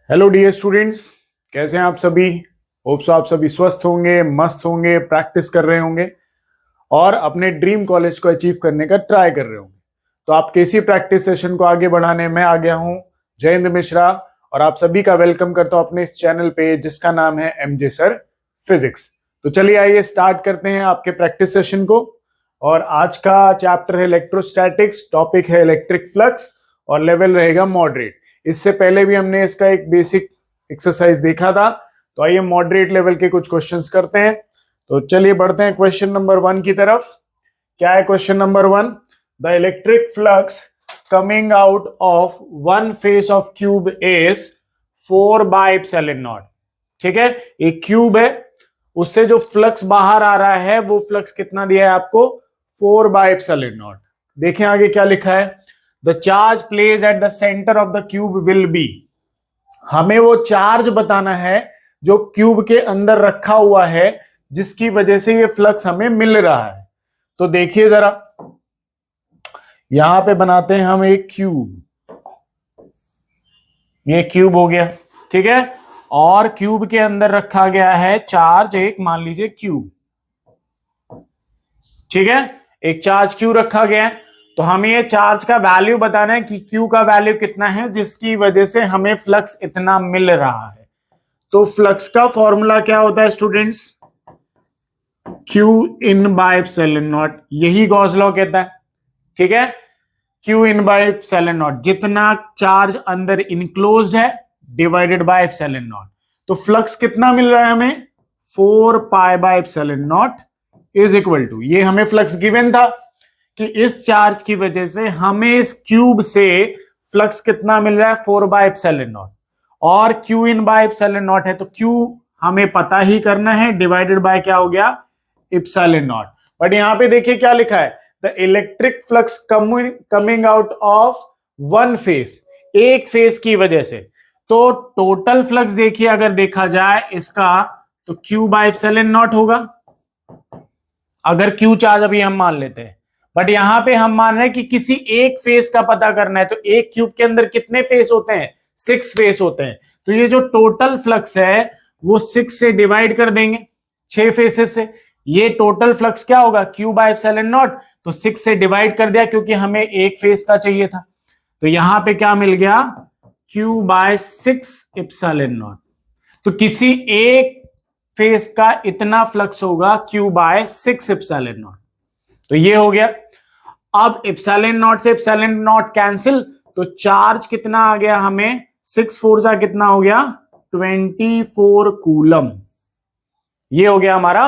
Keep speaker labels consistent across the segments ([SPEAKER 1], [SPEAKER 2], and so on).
[SPEAKER 1] Hello dear students, कैसे हैं आप सभी। होप्स आप सभी स्वस्थ होंगे, मस्त होंगे, प्रैक्टिस कर रहे होंगे और अपने ड्रीम कॉलेज को अचीव करने का ट्राई कर रहे होंगे। तो आपके इसी प्रैक्टिस सेशन को आगे बढ़ाने में आ गया हूं जयेंद्र मिश्रा और आप सभी का वेलकम करता हूं अपने इस चैनल पे जिसका नाम है एमजे सर फिजिक्स। तो चलिए आइए स्टार्ट करते हैं आपके प्रैक्टिस सेशन को। और आज का चैप्टर है इलेक्ट्रोस्टैटिक्स, टॉपिक है इलेक्ट्रिक फ्लक्स और लेवल रहेगा मॉडरेट। इससे पहले भी हमने इसका एक बेसिक एक्सरसाइज देखा था, तो आइए मॉडरेट लेवल के कुछ क्वेश्चंस करते हैं। तो चलिए बढ़ते हैं क्वेश्चन नंबर 1 की तरफ। क्या है question number 1? The electric flux coming out of one face of cube is 4/ε0। ठीक है, एक क्यूब है, उससे जो फ्लक्स बाहर आ रहा है वो फ्लक्स कितना दिया है आपको? 4/ε0। देखें आगे क्या लिखा है। The charge place at the centre of the cube will be. हमें वो चार्ज बताना है जो क्यूब के अंदर रखा हुआ है, जिसकी वजह से ये फ्लक्स हमें मिल रहा है। तो देखिए जरा, यहां पे बनाते हैं हम एक क्यूब। ये क्यूब हो गया, ठीक है, और क्यूब के अंदर रखा गया है चार्ज, एक मान लीजिए क्यूब। ठीक है, एक चार्ज क्यू रखा गया है। तो हमें ये चार्ज का वैल्यू बताना है कि क्यू का वैल्यू कितना है जिसकी वजह से हमें फ्लक्स इतना मिल रहा है। तो फ्लक्स का फॉर्मूला क्या होता है students? Q in by epsilon nought, यही गॉस लॉ कहता है। ठीक है, Q in by epsilon not, जितना चार्ज अंदर इनक्लोज्ड है डिवाइडेड बाय एप्सिलॉन नॉट। तो फ्लक्स कितना मिल रहा है हमें? 4π/ε0 इज इक्वल टू, ये हमें फ्लक्स गिवन था कि इस चार्ज की वजह से हमें इस क्यूब से फ्लक्स कितना मिल रहा है? 4/ε0। और क्यू इन बाय एप्सिलॉन है, तो क्यू हमें पता ही करना है, डिवाइडेड बाय क्या हो गया? एप्सिलॉन। बट यहां पे देखिए क्या लिखा है, the electric flux coming out of one face, एक फेस की वजह से। तो टोटल फ्लक्स देखिए अगर देखा जाए इसका, तो Q/ε0 होगा, अगर क्यू चार्ज अभी हम मान लेते हैं। बट यहां पे हम मान रहे हैं कि किसी एक फेस का पता करना है, तो एक क्यूब के अंदर कितने फेस होते हैं? 6 फेस होते हैं। तो ये जो टोटल फ्लक्स है वो 6 से डिवाइड कर देंगे, 6 फेसेस से। ये टोटल फ्लक्स क्या होगा? Q/ε0। तो 6 से डिवाइड कर दिया क्योंकि हमें एक फेस का चाहिए था। तो यहां पे क्या मिल गया? Q/6ε0। तो किसी एक फेस का इतना फ्लक्स होगा Q/6ε0। तो ये हो गया। अब ε0 से ε0 कैंसिल, तो चार्ज कितना आ गया हमें? 6 4 जा कितना हो गया? 24 कूलम। ये हो गया हमारा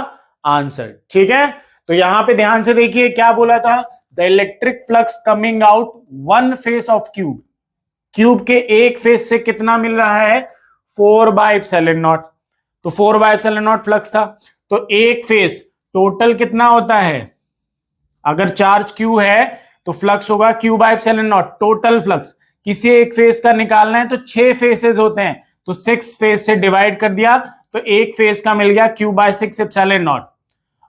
[SPEAKER 1] आंसर। ठीक है, तो यहां पे ध्यान से देखिए क्या बोला था, the electric flux coming out one face of cube, cube के एक फेस से कितना मिल रहा है? 4/ε0। तो 4/ε0 फ्लक्स था। तो एक फेस टोटल कितना होता है? अगर चार्ज क्यू है तो फ्लक्स होगा Q/ε0 टोटल फ्लक्स। किसी एक फेस का निकालना है तो 6 फेसेस होते हैं, तो 6 फेस से डिवाइड कर दिया, तो एक फेस का मिल गया Q/6ε0।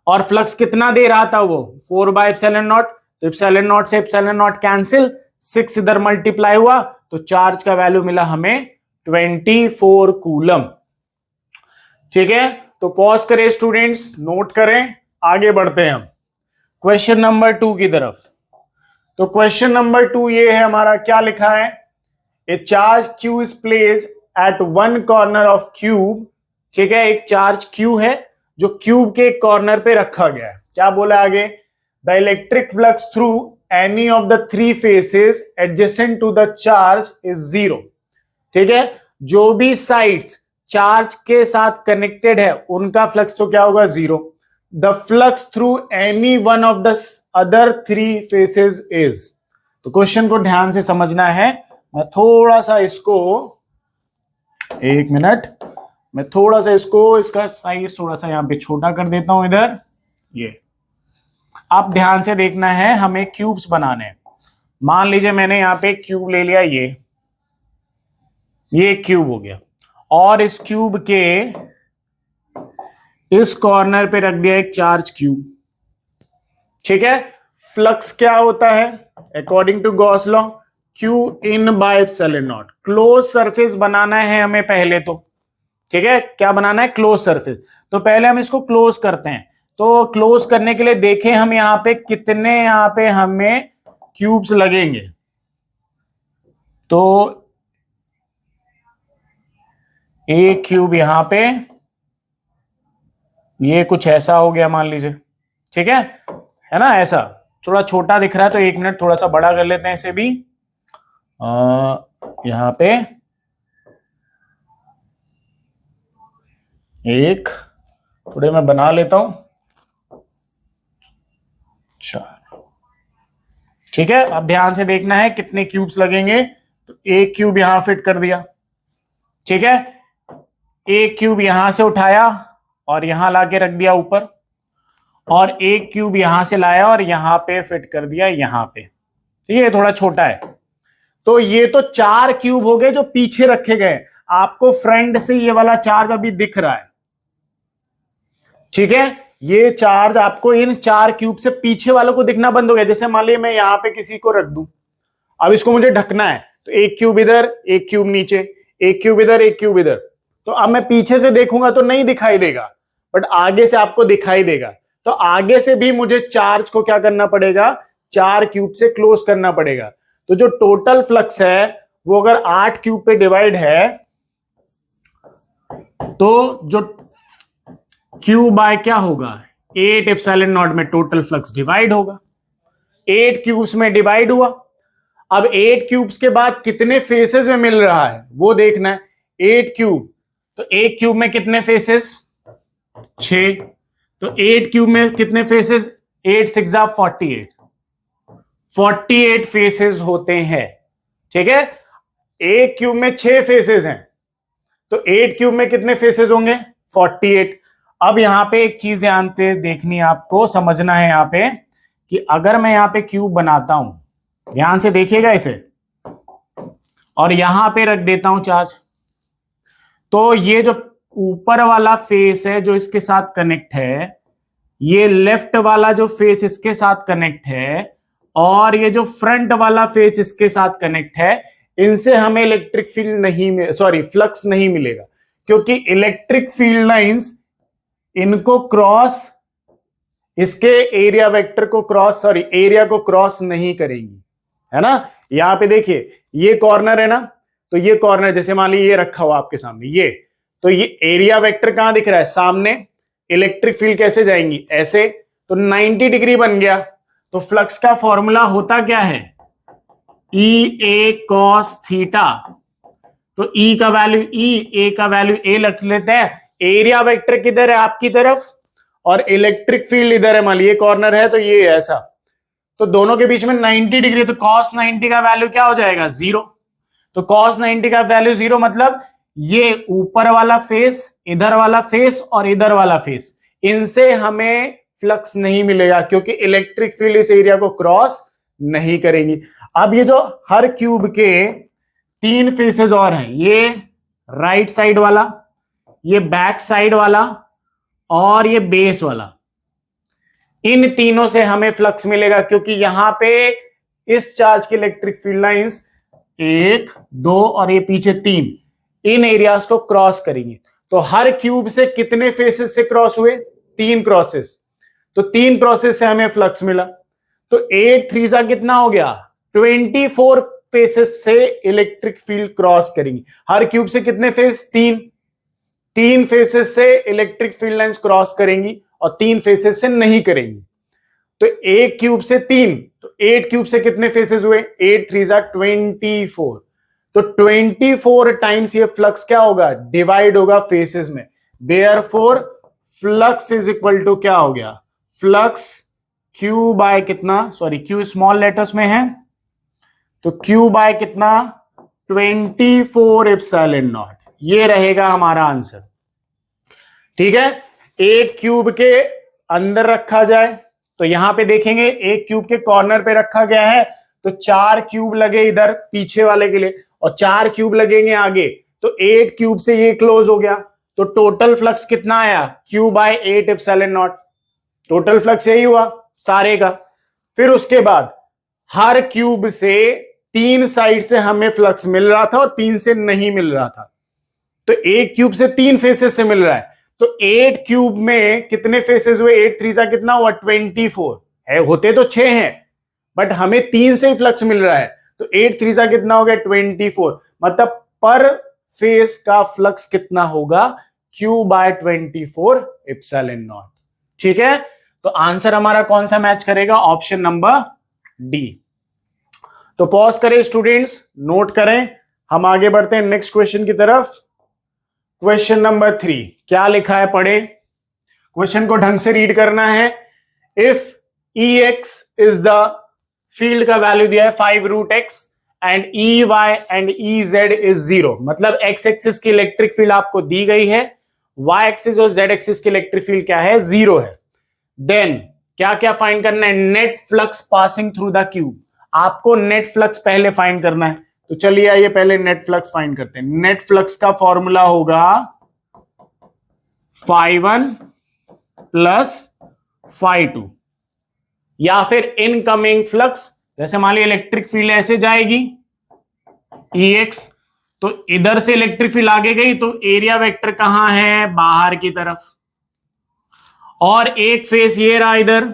[SPEAKER 1] और फ्लक्स कितना दे रहा था वो? 4/ε0। तो ε0 से ε0 कैंसिल, 6 इधर मल्टीप्लाई हुआ, तो चार्ज का वैल्यू मिला हमें 24 कूलम। ठीक है, तो पॉज करें स्टूडेंट्स, नोट करें, आगे बढ़ते हैं हम क्वेश्चन नंबर 2 की तरफ। तो क्वेश्चन नंबर 2 ये है हमारा, क्या लिखा है? ए charge Q is place at one corner of cube. ठीक है, एक चार्ज क्यू है जो क्यूब के कॉर्नर पे रखा गया है। क्या बोला आगे? The electric flux through any of the 3 faces adjacent to the charge is 0। ठीक है, जो भी साइड्स चार्ज के साथ कनेक्टेड है उनका फ्लक्स तो क्या होगा? 0। The flux through any one of the other 3 faces is. तो क्वेश्चन को ध्यान से समझना है। मैं थोड़ा सा इसको, एक मिनट, मैं थोड़ा सा इसको, इसका साइज थोड़ा सा यहां पे छोटा कर देता हूं इधर। ये आप ध्यान से देखना है, हमें क्यूब्स बनाने हैं। मान लीजिए मैंने यहां पे क्यूब ले लिया, ये क्यूब हो गया, और इस क्यूब के इस कॉर्नर पे रख दिया एक चार्ज क्यूब। ठीक है, फ्लक्स क्या होता है according to Gauss law? Q in by epsilon nought. Close surface बनाना है हमें पहले तो, ठीक है, क्या बनाना है, क्लोज सरफेस। तो पहले हम इसको क्लोज करते हैं। तो क्लोज करने के लिए देखें हम यहां पे कितने, यहां पे हमें क्यूब्स लगेंगे। तो एक क्यूब यहां पे, ये कुछ ऐसा हो गया मान लीजिए, ठीक है ना, ऐसा थोड़ा छोटा दिख रहा है तो 1 मिनट थोड़ा सा बड़ा कर लेते हैं इसे भी। यहां पे एक, थोड़े मैं बना लेता हूं, 4, ठीक है। अब ध्यान से देखना है कितने क्यूब्स लगेंगे। तो एक क्यूब यहां फिट कर दिया, ठीक है, एक क्यूब यहां से उठाया और यहां लाके रख दिया ऊपर, और एक क्यूब यहां से लाया और यहां पे फिट कर दिया यहां पे, ठीक है, थोड़ा छोटा है। तो ये तो 4 क्यूब हो गए जो पीछे रखे गए। आपको फ्रंट से ये वाला चार्ज अभी दिख रहा है, ठीक है, ये चार्ज आपको इन 4 क्यूब से पीछे वालों को दिखना बंद हो गया। जैसे मान लीजिए मैं यहां पे किसी को रख दूं, अब इसको मुझे ढकना है, तो एक क्यूब इधर, एक क्यूब नीचे, एक क्यूब इधर, एक क्यूब इधर। तो अब मैं पीछे से देखूंगा तो नहीं दिखाई देगा, बट आगे से आपको दिखाई देगा। तो आगे से भी मुझे चार्ज को क्या करना पड़ेगा, 4 क्यूब से क्लोज करना पड़ेगा। तो जो टोटल फ्लक्स है वो अगर 8 क्यूब पे डिवाइड है, तो जो क्यू बाय क्या होगा, 8 एप्सिलॉन नॉट में टोटल फ्लक्स डिवाइड होगा। 8 क्यूब्स में डिवाइड हुआ। अब 8 क्यूब्स के बाद कितने फेसेस में मिल रहा है वो देखना है। 8 क्यूब, तो एक क्यूब में कितने फेसेस, 6। तो 8 क्यूब में कितने फेसेस, 8 6 48, 48 फेसेस होते हैं, ठीक है। एक क्यूब में 6 फेसेस हैं, तो 8 क्यूब में कितने फेसेस होंगे, 48। अब यहां पे एक चीज ध्यान से देखनी है, आपको समझना है यहां पे कि अगर मैं यहां पे क्यूब बनाता हूं, ध्यान से देखिएगा इसे, और यहां पे रख देता हूं चार्ज, तो ये जो ऊपर वाला फेस है जो इसके साथ कनेक्ट है, ये लेफ्ट वाला जो फेस इसके साथ कनेक्ट है, और ये जो फ्रंट वाला फेस इसके साथ कनेक्ट है, इनसे हमें इलेक्ट्रिक फील्ड नहीं, सॉरी फ्लक्स नहीं मिलेगा, क्योंकि इलेक्ट्रिक फील्ड लाइंस इनको क्रॉस, इसके एरिया वेक्टर को क्रॉस, सॉरी एरिया को क्रॉस नहीं करेंगी, है ना। यहां पे देखिए ये कॉर्नर है ना, तो ये कॉर्नर जैसे मान लीजिए ये रखा हुआ आपके सामने, ये तो ये एरिया वेक्टर कहां दिख रहा है, सामने। इलेक्ट्रिक फील्ड कैसे जाएंगी, ऐसे, तो 90 डिग्री बन गया। तो फ्लक्स का फॉर्मूला होता क्या है, ई ए कॉस थीटा। तो ई का वैल्यू ई, ए का वैल्यू ए रख लेते हैं। एरिया वेक्टर किधर है, आपकी तरफ, और इलेक्ट्रिक फील्ड इधर है, मान लीजिए कॉर्नर है तो ये ऐसा, तो दोनों के बीच में 90 डिग्री, तो cos 90 का वैल्यू क्या हो जाएगा, 0। तो cos 90 का वैल्यू 0 मतलब ये ऊपर वाला फेस, इधर वाला फेस और इधर वाला फेस, इनसे हमें फ्लक्स नहीं मिलेगा, क्योंकि इलेक्ट्रिक फील्ड इस एरिया को क्रॉस नहीं करेंगी। अब ये जो हर क्यूब के 3 फेसेस और हैं, ये राइट साइड वाला, ये बैक साइड वाला और ये बेस वाला, इन तीनों से हमें फ्लक्स मिलेगा, क्योंकि यहां पे इस चार्ज की इलेक्ट्रिक फील्ड लाइंस 1 2 और ये पीछे 3, इन एरियाज को क्रॉस करेंगे। तो हर क्यूब से कितने फेसेस से क्रॉस हुए, 3 क्रॉसेस, तो 3 क्रॉसेस से हमें फ्लक्स मिला। तो 8 3 जा कितना हो गया, 24 फेसेस से इलेक्ट्रिक फील्ड क्रॉस करेंगी। हर क्यूब से कितने फेस, 3 फेसेस से इलेक्ट्रिक फील्ड लाइंस क्रॉस करेंगी और 3 फेसेस से नहीं करेंगी। तो एक क्यूब से 3, तो 8 क्यूब से कितने फेसेस हुए, 8 3 जा 24। तो 24 टाइम्स ये फ्लक्स क्या होगा, डिवाइड होगा फेसेस में। Therefore flux is equal to क्या हो गया, फ्लक्स क्यू बाय कितना, सॉरी क्यू स्मॉल लेटर्स में है, तो क्यू बाय कितना, 24 एप्सिलॉन नॉट, ये रहेगा हमारा आंसर, ठीक है। एक क्यूब के अंदर रखा जाए तो यहां पे देखेंगे एक क्यूब के कॉर्नर पे रखा गया है, तो 4 क्यूब लगे इधर पीछे वाले के लिए और 4 क्यूब लगेंगे आगे, तो 8 क्यूब से ये क्लोज हो गया। तो टोटल फ्लक्स कितना आया, q by 8 epsilon naught, total flux यही हुआ सारे का। फिर उसके बाद हर क्यूब से तीन साइड से हमें फ्लक्स मिल रहा था और तीन से नहीं मिल रहा था। तो एक क्यूब से तीन फेसेस से मिल रहा है, तो 8 क्यूब में कितने फेसेस हुए? 8 3 सा कितना हुआ? 24 है, होते तो 6 हैं बट हमें तीन से ही फ्लक्स मिल रहा है, तो 8 3 सा कितना हो गया? 24। मतलब पर फेस का फ्लक्स कितना होगा? Q/24 epsilon not. ठीक है, तो आंसर हमारा कौन सा मैच करेगा? Option number D. तो पॉज करें स्टूडेंट्स, नोट करें, हम आगे बढ़ते हैं नेक्स्ट क्वेश्चन की तरफ। क्वेश्चन नंबर 3 क्या लिखा है, पढ़े। क्वेश्चन को ढंग से रीड करना है। If Ex is the field का वैल्यू दिया है 5√x and Ey and Ez is 0, मतलब x एक्सिस की इलेक्ट्रिक फील्ड आपको दी गई है, y एक्सिस और z एक्सिस की इलेक्ट्रिक फील्ड क्या है? 0 है। देन क्या क्या फाइंड करना है? Net flux passing through the cube. आपको नेट फ्लक्स पहले फाइंड करना है, तो चलिए आइए पहले नेट फ्लक्स फाइंड करते हैं। नेट फ्लक्स का फॉर्मूला होगा φ1 प्लस φ2, या फिर इनकमिंग फ्लक्स, जैसे मान लीजिए इलेक्ट्रिक फील्ड ऐसे जाएगी Ex, तो इधर से इलेक्ट्रिक फील्ड आगे गई तो एरिया वेक्टर कहां है? बाहर की तरफ। और एक फेस ये रहा इधर,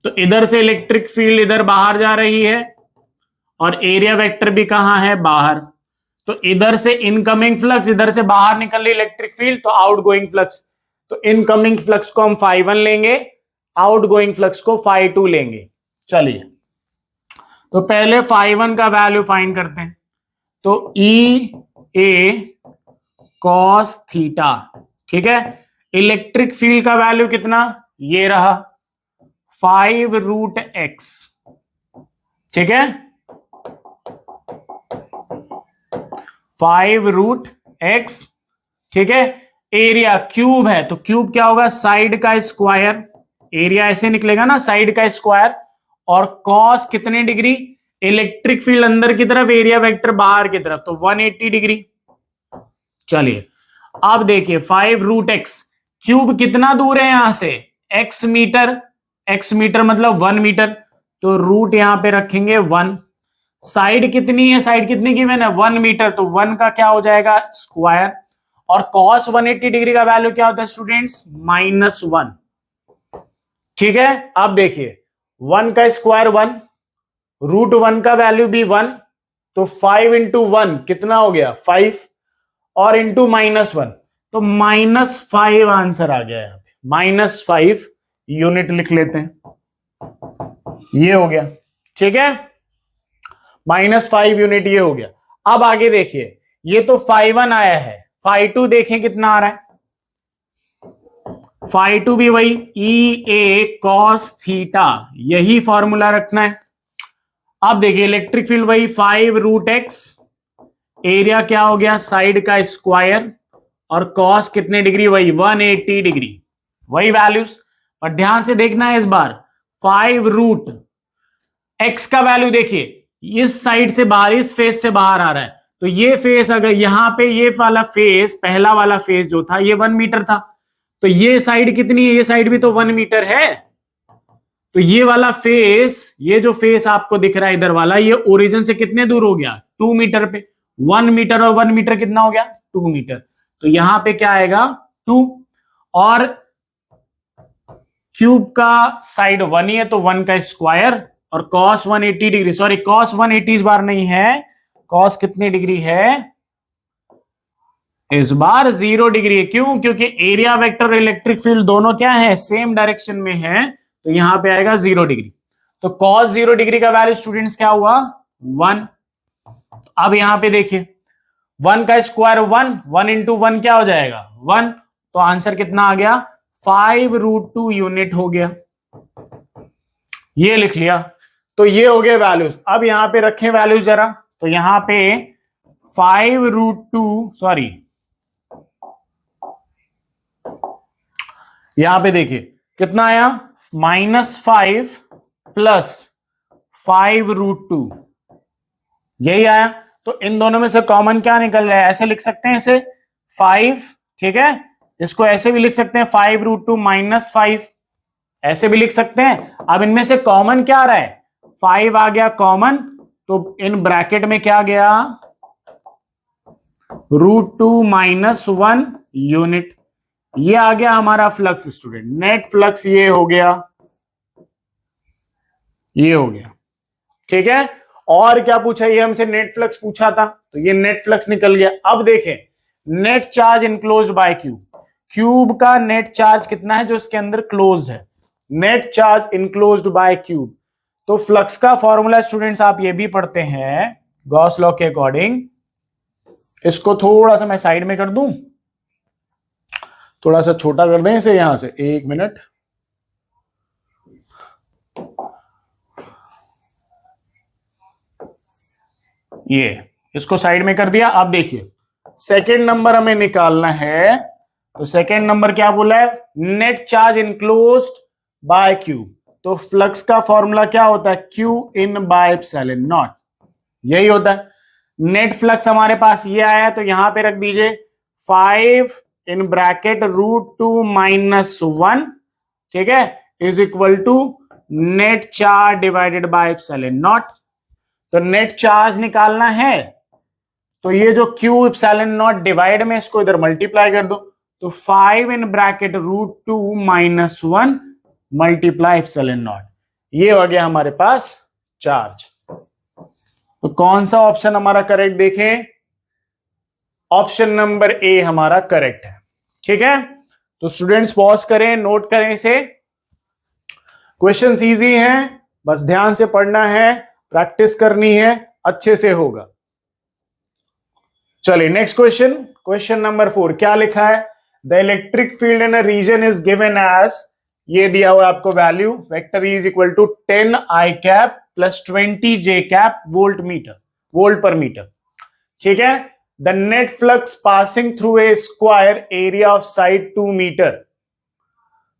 [SPEAKER 1] तो इधर से इलेक्ट्रिक फील्ड इधर बाहर जा रही है और एरिया वेक्टर भी कहां है? बाहर। तो इधर से इनकमिंग फ्लक्स, इधर से बाहर निकल रही इलेक्ट्रिक फील्ड, तो आउटगोइंग फ्लक्स। तो इनकमिंग फ्लक्स को हम φ1 लेंगे, आउटगोइंग फ्लक्स को φ2 लेंगे। चलिए, तो पहले φ1 का वैल्यू फाइंड करते हैं। तो E A cos थीटा, ठीक है। इलेक्ट्रिक फील्ड का वैल्यू कितना? ये रहा 5√x, ठीक है, 5√x, ठीक है। एरिया क्यूब है, तो क्यूब क्या होगा? साइड का स्क्वायर, एरिया ऐसे निकलेगा ना, साइड का स्क्वायर। और कॉस कितने डिग्री? इलेक्ट्रिक फील्ड अंदर की तरफ, एरिया वेक्टर बाहर की तरफ, तो 180 डिग्री। चलिए अब देखिए 5√x, क्यूब कितना दूर है यहां से? x मीटर, x मीटर मतलब 1 मीटर, तो रूट यहां पे रखेंगे 1। साइड कितनी है? साइड कितनी गिवन है? 1 मीटर, तो 1 का क्या हो जाएगा? स्क्वायर। और कॉस 180 डिग्री का वैल्यू क्या होता है स्टूडेंट्स? -1, ठीक है। अब देखिए 1 का स्क्वायर 1, √1 का वैल्यू भी 1, तो 5 इंटू 1 कितना हो गया? 5, और इंटू -1, तो -5 आंसर आ गया। यहाँ पे -5 यूनिट लिख लेते हैं, ये हो गया, ठीक है। -5 यूनिट ये हो गया। अब आगे देखिए, ये तो φ1 आया है, φ2 देखें कितना आ रहा है? φ2 भी वही EA cos थीटा, यही फॉर्मूला रखना है। अब देखिए इलेक्ट्रिक फील्ड वही 5√x, एरिया क्या हो गया? साइड का स्क्वायर, और कॉस कितने डिग्री? वही 180 डिग्री, वही वैल्यूज। और ध्यान से देखना है इस बार, 5√x का वैल्यू देखिए, इस साइड से बाहर, इस फेस से बाहर आ रहा है, तो ये फेस अगर यहां पे, ये वाला फेस, पहला वाला फेस जो था ये 1 मीटर था, तो ये साइड कितनी है? ये साइड भी तो 1 मीटर है। तो ये वाला फेस, ये जो फेस आपको दिख रहा है इधर वाला, ये ओरिजिन से कितने दूर हो गया? 2 मीटर पे। 1 मीटर और 1 मीटर कितना हो गया? 2 मीटर। तो यहां पे क्या आएगा? 2। और क्यूब का साइड 1 ही है, तो 1 का स्क्वायर, और कॉस 180 डिग्री, सॉरी कॉस 180 इस बार नहीं है, कॉस कितनी डिग्री है इस बार? 0 डिग्री है। क्यों? क्योंकि एरिया वेक्टर और इलेक्ट्रिक फील्ड दोनों क्या है? सेम डायरेक्शन में है, तो यहां पे आएगा 0 डिग्री। तो कॉस 0 डिग्री का वैल्यू स्टूडेंट्स क्या हुआ? 1। अब यहां पे देखिए 1 का स्क्वायर 1, 1 इंटू 1 क्या हो जाएगा? 1, तो आंसर कितना आ गया? 5√2 यूनिट हो गया, ये लिख लिया। तो ये हो गए वैल्यूज। अब यहां पे रखें वैल्यूज जरा, तो यहां पे 5√2, सॉरी यहां पे देखिए कितना आया? -5 प्लस 5√2, यही आया। तो इन दोनों में से कॉमन क्या निकल रहा है? ऐसे लिख सकते हैं इसे 5, ठीक है। इसको ऐसे भी लिख सकते हैं 5√2 -5, ऐसे भी लिख सकते हैं। अब इनमें से कॉमन क्या आ रहा है? 5 आ गया कॉमन, तो इन ब्रैकेट में क्या गया, √2 माइनस 1 यूनिट। ये आ गया हमारा फ्लक्स स्टूडेंट, नेट फ्लक्स ये हो गया, ये हो गया। ठीक है, और क्या पूछा, ये हमसे नेट फ्लक्स पूछा था, तो ये नेट फ्लक्स निकल गया। अब देखें, net charge enclosed bye cube, cube का नेट चार्ज कितना है जो इसके अंदर क्लोज्ड है, net charge enclosed bye cube. तो फ्लक्स का फॉर्मूला स्टूडेंट्स आप ये भी पढ़ते हैं गॉस लॉ के अकॉर्डिंग। इसको थोड़ा सा मैं साइड में कर दूं, थोड़ा सा छोटा कर दें इसे यहां से, 1 मिनट। ये इसको साइड में कर दिया। अब देखिए सेकेंड नंबर हमें निकालना है, तो सेकेंड नंबर क्या बोला है, net charge enclosed bye cube. तो फ्लक्स का फॉर्मूला क्या होता है, Q in by epsilon nought, यही होता है। नेट फ्लक्स हमारे पास ये आया है, तो यहां पे रख दीजिए 5 इन ब्रैकेट √2 माइनस 1, ठीक है, is equal to net charge divided by epsilon naught. तो नेट चार्ज निकालना है, तो ये जो क्यू एप्सिलॉन नॉट डिवाइड में इसको इधर मल्टीप्लाई कर दो, तो 5 in bracket √2 minus 1 multiply epsilon not, ये हो गया हमारे पास चार्ज। तो कौन सा ऑप्शन हमारा करेक्ट देखें, ऑप्शन नंबर ए हमारा करेक्ट है। ठीक है, तो स्टूडेंट्स पॉज करें, नोट करें इसे, क्वेश्चन इजी हैं, बस ध्यान से पढ़ना है, प्रैक्टिस करनी है, अच्छे से होगा। चलिए नेक्स्ट क्वेश्चन, क्वेश्चन नंबर 4 क्या लिखा है, the electric field in a region is given as, ये दिया हुआ आपको value, vector is equal to 10 I cap plus 20 J cap volt पर मीटर। ठीक है, the net flux passing through a square area of side 2 metre,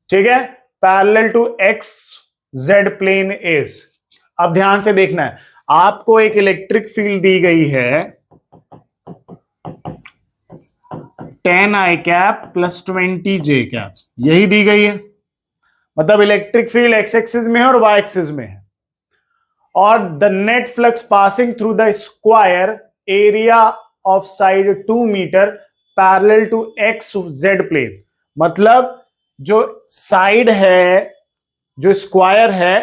[SPEAKER 1] ठीक है, parallel to x z plane is. अब ध्यान से देखना है, आपको एक इलेक्ट्रिक फील्ड दी गई है 10 I cap plus 20 J cap, यही दी गई है, मतलब इलेक्ट्रिक फील्ड एक्स एक्सिस में है और वाई एक्सिस में है, और the net flux passing through the square area of side 2 metre parallel to x z plane. मतलब जो साइड है, जो स्क्वायर है,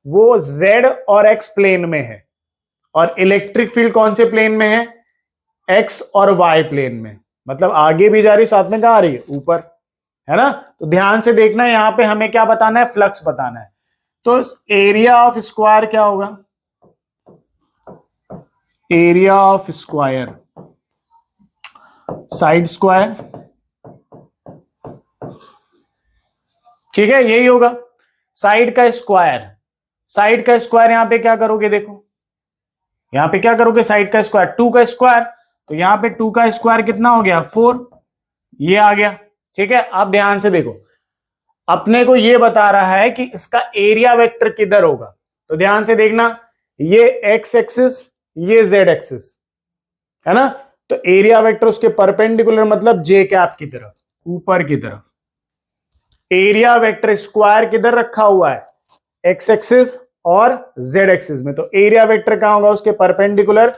[SPEAKER 1] वो जेड और एक्स प्लेन में है, और इलेक्ट्रिक फील्ड कौन से प्लेन में है, एक्स और वाई प्लेन में, मतलब आगे भी जा रही, साथ में कहां आ रही है, ऊपर, है ना। तो ध्यान से देखना, यहां पे हमें क्या बताना है, फ्लक्स बताना है। तो एरिया ऑफ स्क्वायर क्या होगा, area of square, side square, ठीक है, यही होगा साइड का स्क्वायर। साइड का स्क्वायर यहां पे क्या करोगे, देखो यहां पे क्या करोगे, साइड का स्क्वायर 2 का स्क्वायर, तो यहां पे 2 का स्क्वायर कितना हो गया, 4, ये आ गया। ठीक है, अब ध्यान से देखो, अपने को ये बता रहा है कि इसका एरिया वेक्टर किधर होगा, तो ध्यान से देखना, ये एक्स एक्सिस, ये जेड एक्सिस, है ना, तो एरिया वेक्टर उसके परपेंडिकुलर, मतलब जे कैप की तरफ, ऊपर की तरफ। एरिया वेक्टर स्क्वायर किधर रखा हुआ है, एक्स एक्सिस और जेड एक्सिस में, तो एरिया वेक्टर कहां होगा, उसके परपेंडिकुलर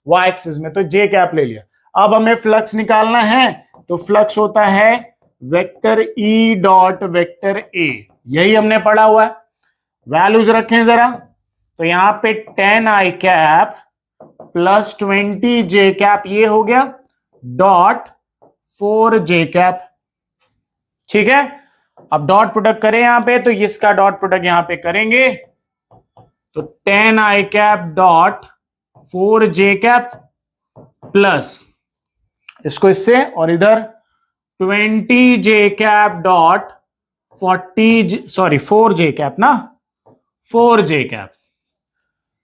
[SPEAKER 1] वाई एक्सिस में, तो जे कैप ले लिया। अब हमें फ्लक्स निकालना है, तो फ्लक्स होता है vector E dot vector A, यही हमने पढ़ा हुआ है। वैल्यूज रखें जरा, तो यहां पे 10 I cap plus 20 J cap, ये हो गया डॉट 4 J कैप। ठीक है, अब डॉट प्रोडक्ट करें यहां पे, तो इसका डॉट प्रोडक्ट यहां पे करेंगे, तो 10 I cap dot 4 J cap plus इसको इससे, और इधर 20 J cap dot 4 J cap ना, 4 J कैप।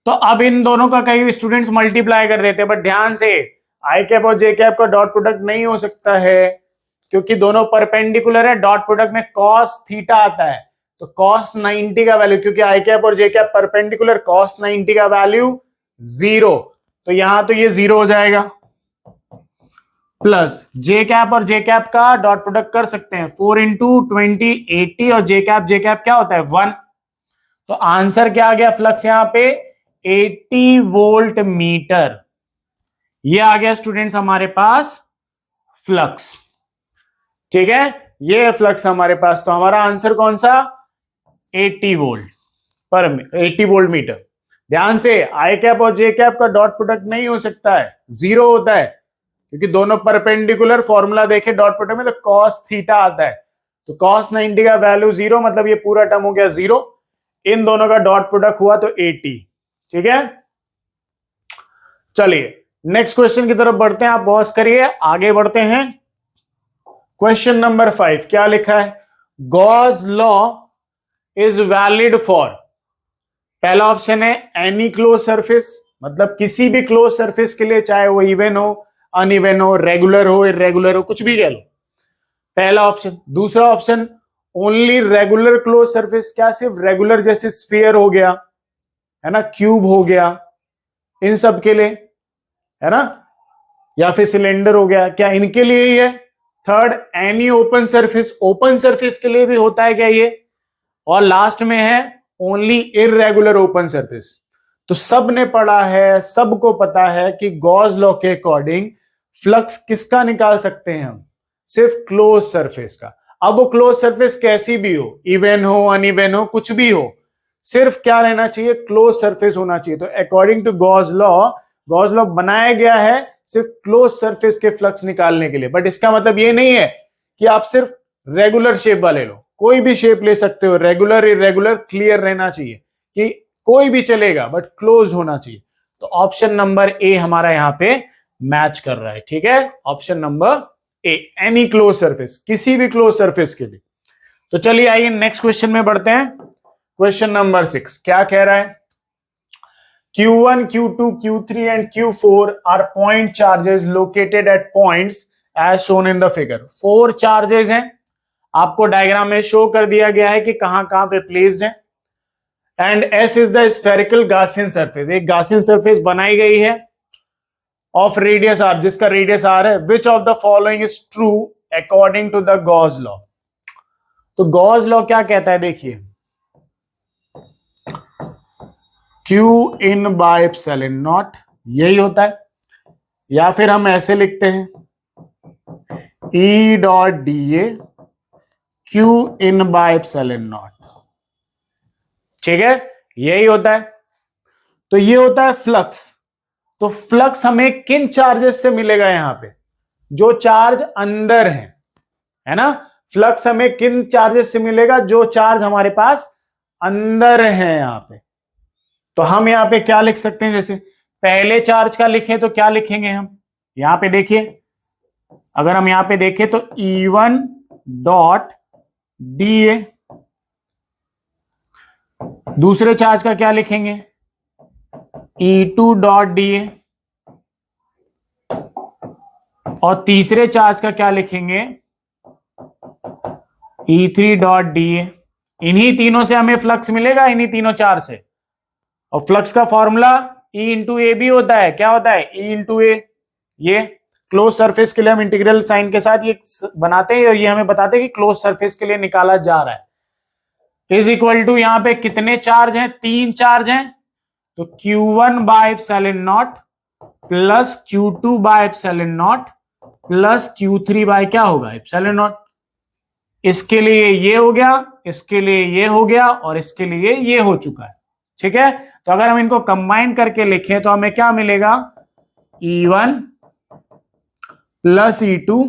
[SPEAKER 1] तो अब इन दोनों का कई स्टूडेंट्स मल्टीप्लाई कर देते हैं, बट ध्यान से आई कैप और जे कैप का डॉट प्रोडक्ट नहीं हो सकता है, क्योंकि दोनों परपेंडिकुलर है। डॉट प्रोडक्ट में cos थीटा आता है, तो cos 90 का वैल्यू, क्योंकि आई कैप और जे कैप परपेंडिकुलर, cos 90 का वैल्यू 0, तो यहां तो ये 0 हो जाएगा, प्लस जे कैप और जे कैप का डॉट प्रोडक्ट कर सकते हैं, 4 इंटू 20 80, और जे कैप क्या होता है 1। तो आंसर क्या आ गया फ्लक्स, यहां पे 80 वोल्ट मीटर। ये आ गया स्टूडेंट्स हमारे पास फ्लक्स। ठीक है, ये है फ्लक्स हमारे पास। तो हमारा आंसर कौन सा? 80 वोल्ट पर 80 वोल्ट मीटर। ध्यान से, आई कैप और जे कैप का डॉट प्रोडक्ट नहीं हो सकता है, जीरो होता है, क्योंकि दोनों परपेंडिकुलर। फॉर्मूला देखे डॉट प्रोडक्ट में तो कॉस थीटा आता है, तो कॉस 90 का वैल्यू जीरो, मतलब ये पूरा टर्म हो गया जीरो। इन दोनों का डॉट प्रोडक्ट हुआ तो 80। ठीक है, चलिए नेक्स्ट क्वेश्चन की तरफ बढ़ते हैं। आप पॉज करिए, आगे बढ़ते हैं। क्वेश्चन नंबर 5 क्या लिखा है? Gauss law is valid for, पहला ऑप्शन है एनी क्लोज सरफेस, मतलब किसी भी क्लोज सरफेस के लिए, चाहे वो इवन हो, अनइवन हो, रेगुलर हो, इरेगुलर हो, कुछ भी कह लो, पहला ऑप्शन। दूसरा option only regular close surface, क्या सिर्फ रेगुलर जैसे स्फीयर हो गया, है ना, क्यूब हो गया, इन सब के लिए, है ना, या फिर सिलेंडर हो गया, क्या इनके लिए ही है? Third any open surface, open surface के लिए भी होता है क्या ये? और लास्ट में है ओनली इरेगुलर ओपन सरफेस। तो सब ने पढ़ा है, सबको पता है कि गॉस लॉ के अकॉर्डिंग फ्लक्स किसका निकाल सकते हैं हम? सिर्फ क्लोज सरफेस का। अब वो क्लोज सरफेस कैसी भी हो, इवन हो, अनइवन हो, कुछ भी हो, सिर्फ क्या रहना चाहिए? क्लोज सरफेस होना चाहिए। तो अकॉर्डिंग टू गॉस लॉ बनाया गया है सिर्फ क्लोज सरफेस के फ्लक्स निकालने के लिए। बट इसका मतलब ये नहीं है कि आप सिर्फ रेगुलर शेप वाले लो, कोई भी शेप ले सकते हो, रेगुलर इरेगुलर क्लियर रहना चाहिए कि कोई भी चलेगा, बट क्लोज होना चाहिए। तो ऑप्शन नंबर ए हमारा यहां पे मैच कर रहा है। ठीक है, option number A, any close surface, किसी भी क्लोज सरफेस के लिए। तो चलिए आइए नेक्स्ट क्वेश्चन में बढ़ते हैं। क्वेश्चन नंबर 6 क्या कह रहा है? Q1, Q2, Q3 and Q4 are point charges located at points as shown in the figure. 4 charges हैं, आपको डायग्राम में शो कर दिया गया है कि कहां कहां पे प्लेस्ड है। And S is the spherical Gaussian surface, एक गासियन सरफेस बनाई गई है ऑफ रेडियस r, जिसका रेडियस r है। Which of the following is true according to the Gauss law? तो गॉस लॉ क्या कहता है, देखिए, Q in by epsilon nought, यही होता है। या फिर हम ऐसे लिखते हैं E dot D A Q in by epsilon not. ठीक है, यही होता है। तो ये होता है फ्लक्स। तो फ्लक्स हमें किन चार्जेस से मिलेगा? यहां पे जो चार्ज अंदर है ना, फ्लक्स हमें किन चार्जेस से मिलेगा? जो चार्ज हमारे पास अंदर है यहां पे। तो हम यहां पे क्या लिख सकते हैं? जैसे पहले चार्ज का लिखें तो क्या लिखेंगे हम? यहां पे देखिए, अगर हम यहां पे देखें तो E1 डॉट डी ए। दूसरे चार्ज का क्या लिखेंगे? E2 dot D A. और तीसरे चार्ज का क्या लिखेंगे? E3 dot D A. इन्हीं तीनों से हमें फ्लक्स मिलेगा, इन्हीं तीनों चार्ज से। और फ्लक्स का फॉर्मूला E इंटू ए भी होता है। क्या होता है? E इंटू ए। ये क्लोज सरफेस के लिए हम इंटीग्रल साइन के साथ ये बनाते हैं और ये हमें बताते हैं कि क्लोज सरफेस के लिए निकाला जा रहा है। इज इक्वल टू, यहां पे कितने चार्ज हैं? 3 चार्ज हैं। तो Q1 by epsilon naught plus Q2 by epsilon naught plus Q3 by क्या होगा? Epsilon naught. इसके लिए ये हो गया, इसके लिए ये हो गया और इसके लिए ये हो चुका है। ठीक है, तो अगर हम इनको कंबाइन करके लिखें तो हमें क्या मिलेगा? E1 plus E2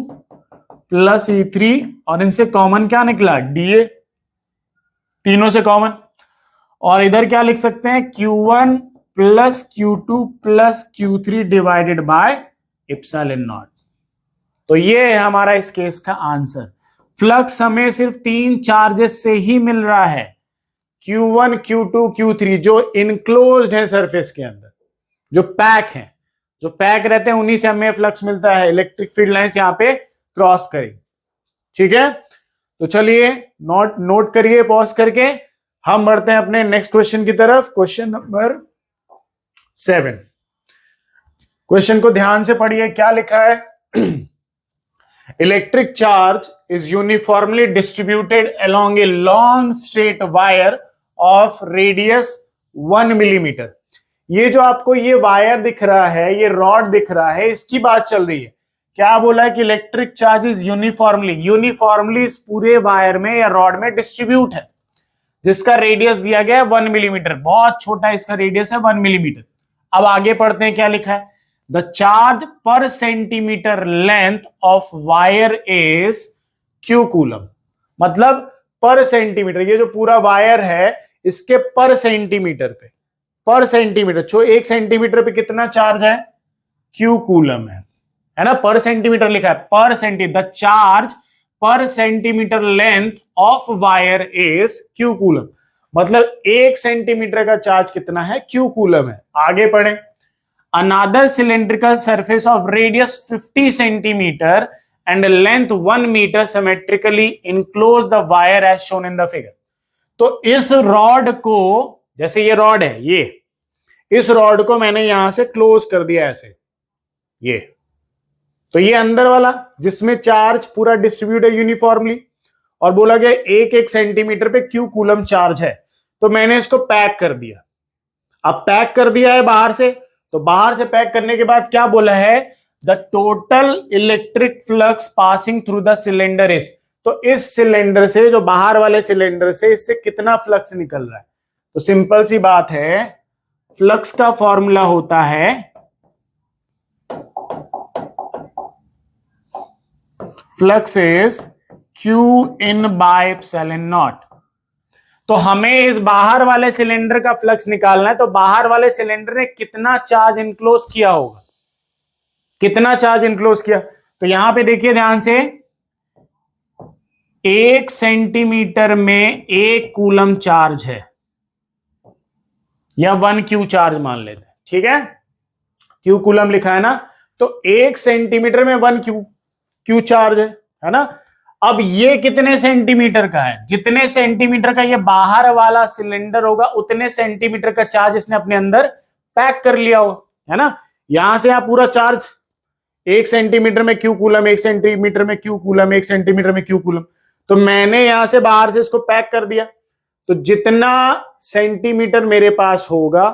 [SPEAKER 1] plus E3 और इनसे कॉमन क्या निकला? DA, तीनों से कॉमन। और इधर क्या लिख सकते हैं? Q1 plus Q2 plus Q3 divided by epsilon naught. तो ये है हमारा इस केस का आंसर। फ्लक्स हमें सिर्फ 3 चार्जेस से ही मिल रहा है, Q1, Q2, Q3, जो इनक्लोज्ड है सरफेस के अंदर, जो पैक है, जो पैक रहते हैं, उन्हीं से हमें फ्लक्स मिलता है। इलेक्ट्रिक फील्ड लाइंस यहां पे क्रॉस करें। ठीक है, तो चलिए नोट करिए पॉज करके। हम बढ़ते हैं अपने नेक्स्ट क्वेश्चन की तरफ। Question number 7। क्वेश्चन को ध्यान से पढ़िए, क्या लिखा है? Electric charge is uniformly distributed along a long straight wire of radius 1 millimetre. ये जो आपको ये वायर दिख रहा है, ये रॉड दिख रहा है, इसकी बात चल रही है। क्या बोला है कि इलेक्ट्रिक चार्ज इज यूनिफॉर्मली इस पूरे वायर में या रॉड में डिस्ट्रीब्यूट है, जिसका रेडियस दिया गया है 1 मिलीमीटर, बहुत छोटा इसका रेडियस है 1 मिलीमीटर। अब आगे पढ़ते हैं क्या लिखा है, द चार्ज पर centimetre length of wire is Q coulomb. मतलब पर सेंटीमीटर, ये जो पूरा वायर है इसके पर सेंटीमीटर जो 1 सेंटीमीटर पे कितना चार्ज है, क्यू कूलम है ना, पर सेंटीमीटर लिखा है, पर सेंटीमीटर, द चार्ज पर centimetre length of wire is Q coulomb. मतलब 1 सेंटीमीटर का चार्ज कितना है, क्यू कूलम है। आगे पढ़ें, another cylindrical surface of radius 50 centimetre and length 1 metre symmetrically enclose the wire as shown in the figure. तो इस रॉड को, जैसे ये रॉड है, ये इस रॉड को मैंने यहां से क्लोज कर दिया ऐसे, ये तो ये अंदर वाला जिसमें चार्ज पूरा डिस्ट्रीब्यूट है यूनिफॉर्मली, और बोला गया 1-1 सेंटीमीटर पे क्यू कूलम चार्ज है, तो मैंने इसको पैक कर दिया। अब पैक कर दिया है बाहर से, तो बाहर से पैक करने के बाद क्या बोला है, the total electric flux passing through the cylinder is, तो इस सिलेंडर से, जो बाहर वाले सिलेंडर से, इससे कितना फ्लक्स निकल रहा है। तो सिंपल सी बात है, फ्लक्स का फॉर्मूला होता है flux is Q in by epsilon naught. तो हमें इस बाहर वाले सिलेंडर का फ्लक्स निकालना है, तो बाहर वाले सिलेंडर ने कितना चार्ज इनक्लोज किया होगा, कितना चार्ज इनक्लोज किया। तो यहां पे देखिए ध्यान से, 1 सेंटीमीटर में 1 कूलम चार्ज है, या 1 क्यू चार्ज मान लेते हैं, ठीक है, क्यू कूलम लिखा है ना, तो 1 सेंटीमीटर में 1 क्यू चार्ज है ना। अब ये कितने सेंटीमीटर का है, जितने सेंटीमीटर का ये बाहर वाला सिलेंडर होगा उतने सेंटीमीटर का चार्ज इसने अपने अंदर पैक कर लिया होगा, है ना। यहां से आप पूरा चार्ज 1 सेंटीमीटर में क्यू कूलम, 1 सेंटीमीटर में क्यू कूलम, 1 सेंटीमीटर में क्यू कूलम, तो मैंने यहां से बाहर से इसको पैक कर दिया। तो जितना सेंटीमीटर मेरे पास होगा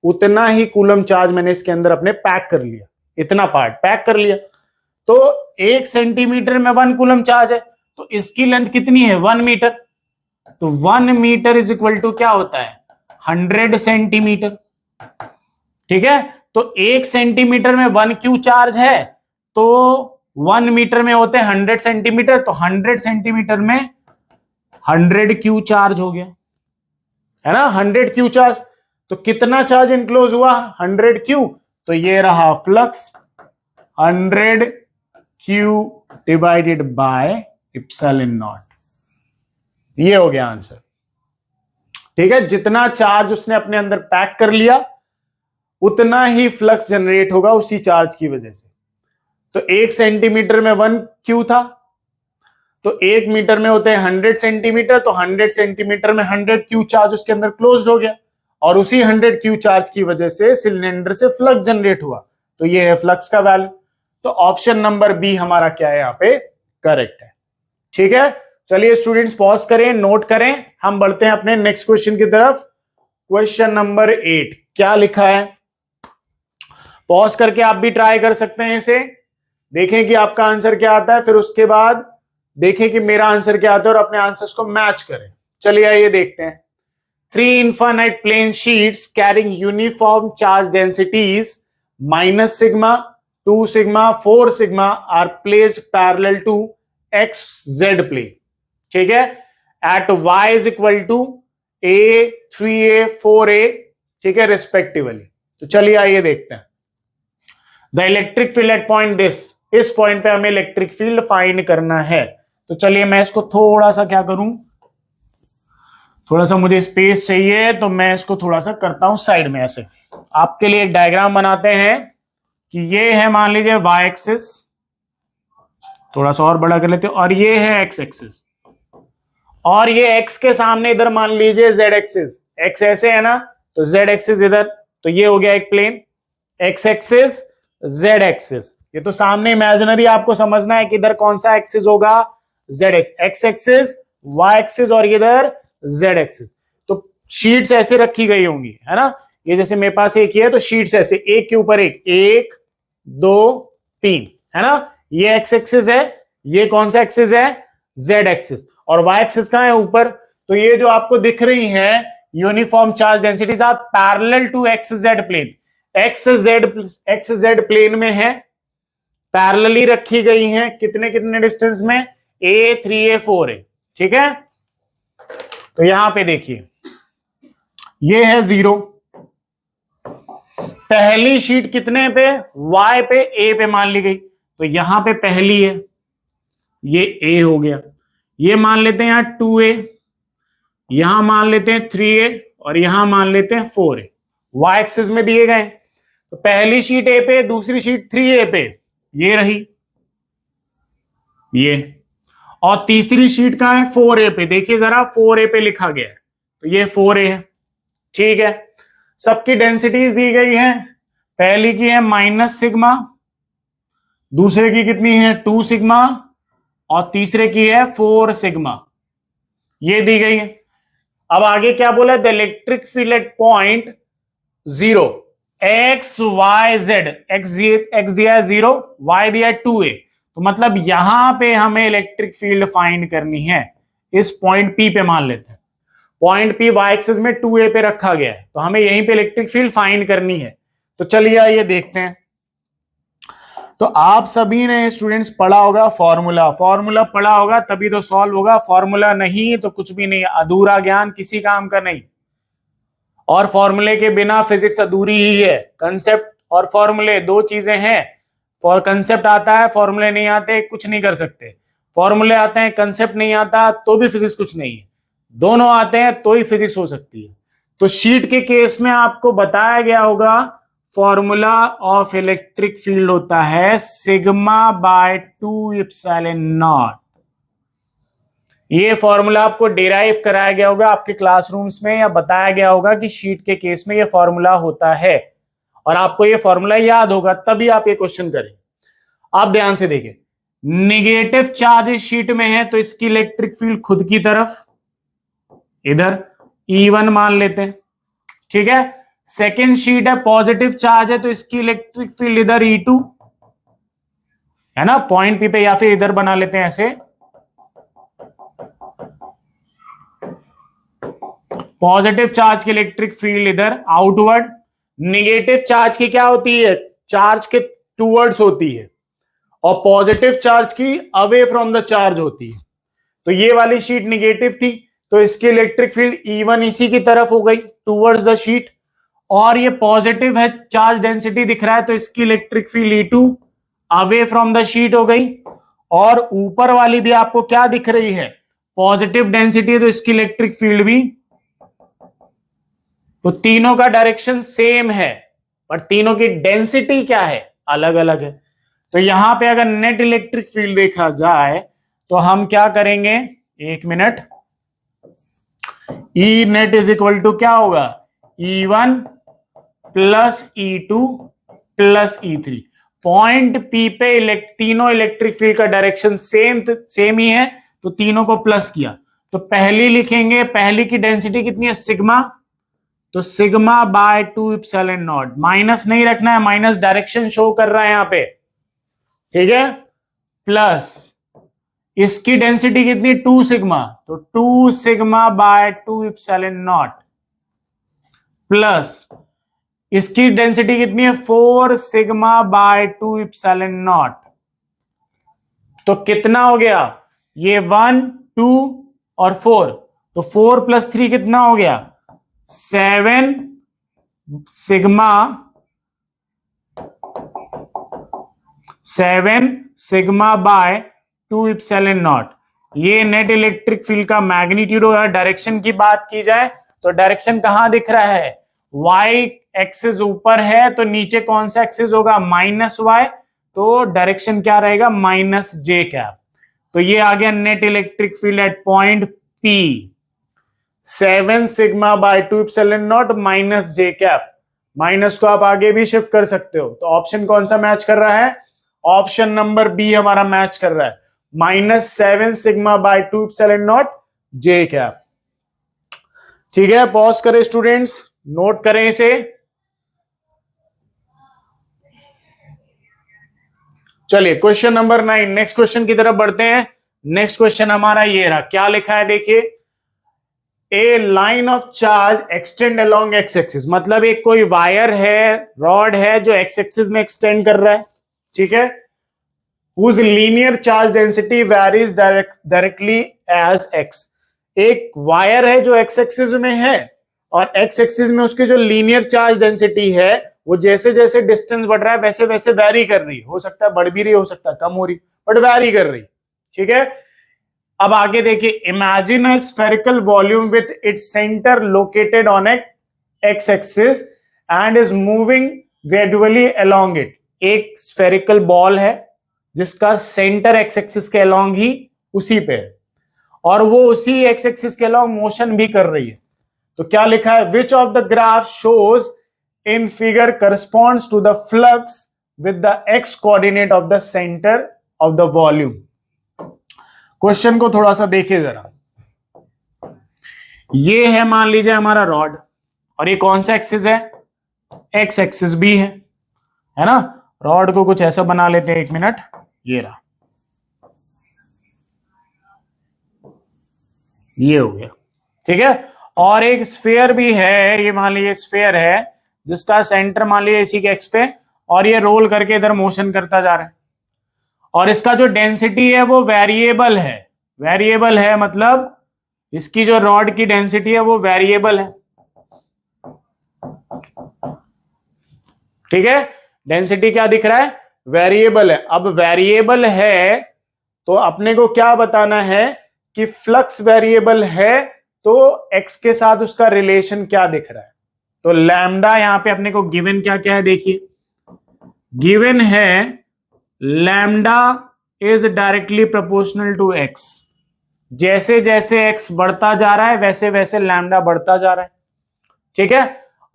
[SPEAKER 1] उतना ही कूलम चार्ज मैंने इसके अंदर अपने पैक कर लिया, इतना पार्ट पैक कर लिया। तो 1 सेंटीमीटर में 1 कूलम चार्ज है, तो इसकी लेंथ कितनी है, 1 मीटर। तो 1 मीटर इज इक्वल टू क्या होता है, 100 सेंटीमीटर, ठीक है। तो 1 सेंटीमीटर में 1 क्यू चार्ज है, तो 1 मीटर में होते हैं 100 सेंटीमीटर, तो 100 सेंटीमीटर में 100 क्यू चार्ज हो गया, है ना, 100 क्यू चार्ज। तो कितना चार्ज इनक्लोज हुआ, 100 क्यू, तो ये रहा flux 100 Q divided by epsilon not, ये हो गया आंसर, ठीक है। जितना चार्ज उसने अपने अंदर पैक कर लिया उतना ही फ्लक्स जनरेट होगा उसी चार्ज की वजह से। तो 1 सेंटीमीटर में 1 क्यू था, तो 1 मीटर में होते हैं 100 सेंटीमीटर, तो 100 सेंटीमीटर में 100 क्यू चार्ज उसके अंदर क्लोज हो गया, और उसी 100 क्यू चार्ज की वजह से सिलेंडर से फ्लक्स जनरेट हुआ। तो ये है फ्लक्स का वैल्यू। तो ऑप्शन नंबर बी हमारा क्या है, यहाँ पे करेक्ट है, ठीक है। चलिए स्टूडेंट्स पॉज करें, नोट करें, हम बढ़ते हैं अपने नेक्स्ट क्वेश्चन की तरफ। क्वेश्चन नंबर 8 क्या लिखा है, पॉज करके आप भी ट्राई कर सकते हैं इसे, देखें कि आपका आंसर क्या आता है, फिर उसके बाद देखें कि मेरा आंसर क्या आता है और अपने आंसर्स को मैच करें। चलिए आइए देखते हैं। 3 infinite plane sheets carrying uniform charge densities minus sigma, 2 sigma, 4 sigma are placed parallel to XZ plane, ठीक है, at Y is equal to A, 3A, 4A, ठीक है, रेस्पेक्टिवली। तो चलिए आइए देखते हैं। The electric field at point this, इस पॉइंट पे हमें इलेक्ट्रिक फील्ड फाइंड करना है। तो चलिए मैं इसको थोड़ा सा क्या करूं, थोड़ा सा मुझे स्पेस चाहिए, तो मैं इसको थोड़ा सा करता हूं साइड में ऐसे। आपके लिए एक डायग्राम बनाते हैं कि ये है मान लीजिए y एक्सिस, थोड़ा सा और बड़ा कर लेते हैं, और ये है x एक्सिस, और ये x के सामने इधर मान लीजिए z एक्सिस, x ऐसे है ना, तो z एक्सिस इधर, तो ये हो गया एक plane, x axis z axis. ये तो सामने इमेजिनरी आपको समझना है कि इधर कौन सा एक्सिस होगा, z x axis, y axis, और इधर z एक्सिस। तो शीट्स ऐसे रखी गई होंगी, है ना, ये जैसे मेरे पास एक ही है तो शीट्स ऐसे एक के ऊपर एक, 1 2 3, है ना। ये एक्स एक्सिस है, ये कौन सा एक्सिस है, जेड एक्सिस, और वाई एक्सिस कहां है, ऊपर। तो ये जो आपको दिख रही है uniform charge densities are parallel to x z plane, x z plane में है, पैरेलली रखी गई हैं, कितने कितने डिस्टेंस में, A3 A4 है, ठीक है। तो यहां पे देखिए ये है 0, पहली शीट कितने पे, Y पे, A पे मान ली गई, तो यहां पे पहली है, ये A हो गया, ये मान लेते हैं यहां 2A, यहां मान लेते हैं 3A, और यहां मान लेते हैं 4A, Y एक्सिस में दिए गए। तो पहली शीट A पे, दूसरी शीट 3A पे, ये रही ये, और तीसरी शीट कहां है, 4A पे, देखिए जरा 4A पे लिखा गया है, तो ये 4A है, ठीक है। सबकी डेंसिटीज दी गई है, पहली की है माइनस सिग्मा, दूसरे की कितनी है 2 सिग्मा, और तीसरे की है 4 सिग्मा, ये दी गई है। अब आगे क्या बोला, the electric field at point 0 x y z, x दिया है 0, वाई दिया है 2A, तो मतलब यहां पे हमें इलेक्ट्रिक फील्ड फाइंड करनी है, इस पॉइंट P पे मान लेते हैं, पॉइंट P वाई एक्सिस में 2A पे रखा गया है, तो हमें यहीं पे इलेक्ट्रिक फील्ड फाइंड करनी है। तो चलिए आइए देखते हैं। तो आप सभी ने स्टूडेंट्स पढ़ा होगा फॉर्मूला, फॉर्मूला पढ़ा होगा तभी तो सॉल्व होगा, फॉर्मूला नहीं तो कुछ भी नहीं, अधूरा ज्ञान किसी काम का नहीं, और फॉर्मूले के बिना फिजिक्स अधूरी ही है। कंसेप्ट और फॉर्मूले दो चीजें हैं, फॉर कंसेप्ट आता है फॉर्मूले नहीं आते, कुछ नहीं कर सकते, फॉर्मूले आते हैं कंसेप्ट नहीं आता तो भी फिजिक्स कुछ नहीं है, दोनों आते हैं तो ही फिजिक्स हो सकती है। तो शीट के केस में आपको बताया गया होगा फॉर्मूला ऑफ इलेक्ट्रिक फील्ड होता है सिग्मा बाय 2 एप्सिलॉन नॉट। ये फॉर्मूला आपको डिराइव कराया गया होगा आपके क्लासरूम्स में, या बताया गया होगा कि शीट के केस में ये फॉर्मूला होता है, और आपको ये फॉर्मूला याद होगा तभी आप ये क्वेश्चन करें। आप ध्यान से देखें, निगेटिव चार्ज इस शीट में है तो इसकी इलेक्ट्रिक फील्ड खुद की तरफ इधर E1 मान लेते हैं, ठीक है। सेकेंड शीट है पॉजिटिव चार्ज है तो इसकी इलेक्ट्रिक फील्ड इधर E2 है ना, पॉइंट P पे, या फिर इधर बना लेते हैं ऐसे, पॉजिटिव चार्ज की इलेक्ट्रिक फील्ड इधर आउटवर्ड, निगेटिव चार्ज की क्या होती है, चार्ज के टूवर्ड्स होती है, और पॉजिटिव चार्ज की अवे फ्रॉम द चार्ज होती है। तो ये वाली शीट निगेटिव थी तो इसकी इलेक्ट्रिक फील्ड E1 इसी की तरफ हो गई टूवर्ड्स द शीट, और ये पॉजिटिव है, चार्ज डेंसिटी दिख रहा है तो इसकी electric field E2 away from the sheet हो गई, और ऊपर वाली भी आपको क्या दिख रही है, पॉजिटिव डेंसिटी, तो इसकी इलेक्ट्रिक फील्ड भी, तो तीनों का डायरेक्शन सेम है पर तीनों की डेंसिटी क्या है, अलग अलग है। तो यहां पे अगर नेट इलेक्ट्रिक फील्ड देखा जाए तो हम क्या करेंगे, एक minute, E net is equal to क्या होगा, E1 plus E2 plus E3, point P पे तीनों इलेक्ट्रिक फील्ड का डायरेक्शन सेम ही है तो तीनों को प्लस किया, तो पहली लिखेंगे, पहली की डेंसिटी कितनी है सिग्मा, तो sigma bye 2 epsilon not, minus नहीं रखना है, माइनस डायरेक्शन शो कर रहा है यहां पे, ठीक है, प्लस इसकी डेंसिटी कितनी 2 सिग्मा, तो 2 sigma bye 2 epsilon naught, plus इसकी डेंसिटी कितनी है 4 सिग्मा बाय 2 एप्सिलॉन नॉट, तो कितना हो गया, ये 1 2 और 4, तो 4 प्लस 3 कितना हो गया 7 सिग्मा बाय 2 एप्सिलॉन नॉट। ये नेट इलेक्ट्रिक फील्ड का मैग्नीट्यूड होगा। डायरेक्शन की बात की जाए तो डायरेक्शन कहां दिख रहा है, y एक्सिस ऊपर है तो नीचे कौन सा एक्सिस होगा, माइनस y, तो डायरेक्शन क्या रहेगा माइनस j कैप। तो ये आ गया net electric field at point P, 7 sigma bye 2 epsilon not minus j cap, minus को आप आगे भी शिफ्ट कर सकते हो। तो ऑप्शन कौन सा मैच कर रहा है, ऑप्शन नंबर बी हमारा मैच कर रहा है, -7 sigma bye 2 epsilon not j cap. ठीक है, पॉज करें स्टूडेंट्स। नोट करें इसे। चलिए क्वेश्चन नंबर 9, नेक्स्ट क्वेश्चन की तरफ बढ़ते हैं। नेक्स्ट क्वेश्चन हमारा ये रहा, क्या लिखा है देखिए, a line of charge extend along X axis, मतलब एक कोई वायर है, रॉड है जो एक्स एक्सिस में एक्सटेंड कर रहा है, ठीक है, whose linear charge density varies directly as x। एक वायर है जो एक्स एक्सिस में है और एक्स एक्सिस में उसकी जो लीनियर चार्ज डेंसिटी है वो जैसे जैसे डिस्टेंस बढ़ रहा है वैसे वैसे वैरी कर रही, हो सकता है बढ़ भी रही, हो सकता है कम हो रही, बट वैरी कर रही, ठीक है। अब आगे देखिए, imagine a spherical volume with its centre located on x axis and is moving gradually along it. एक स्फेरिकल बॉल है जिसका सेंटर एक्स एक्सिस के अलोंग ही उसी पे है और वो उसी एक्स एक्सिस के अलोंग मोशन भी कर रही है। तो क्या लिखा है, which of the graph shows in figure corresponds to the flux with the x coordinate of the centre of the volume. Question को थोड़ा सा देखिए जरा, ये है मान लीजिए हमारा रॉड और ये कौन सा एक्सिस है, एक्स एक्सिस भी है ना। रॉड को कुछ ऐसा बना लेते हैं, एक मिनट, ये रहा, ये हो गया, ठीक है। और एक स्फीयर भी है, ये मान लीजिए स्फीयर है जिसका सेंटर मान लीजिए इसी के एक्स पे और ये रोल करके इधर मोशन करता जा रहा है और इसका जो डेंसिटी है वो वेरिएबल है। वेरिएबल है मतलब इसकी जो रॉड की डेंसिटी है वो वेरिएबल है, ठीक है। डेंसिटी क्या दिख रहा है, वेरिएबल है। अब वेरिएबल है तो अपने को क्या बताना है कि फ्लक्स वेरिएबल है तो एक्स के साथ उसका रिलेशन क्या दिख रहा है। तो लैम्डा यहां पे अपने को गिवन क्या क्या है देखिए, गिवन है lambda is directly proportional to x. जैसे जैसे एक्स बढ़ता जा रहा है वैसे वैसे लैम्डा बढ़ता जा रहा है, ठीक है।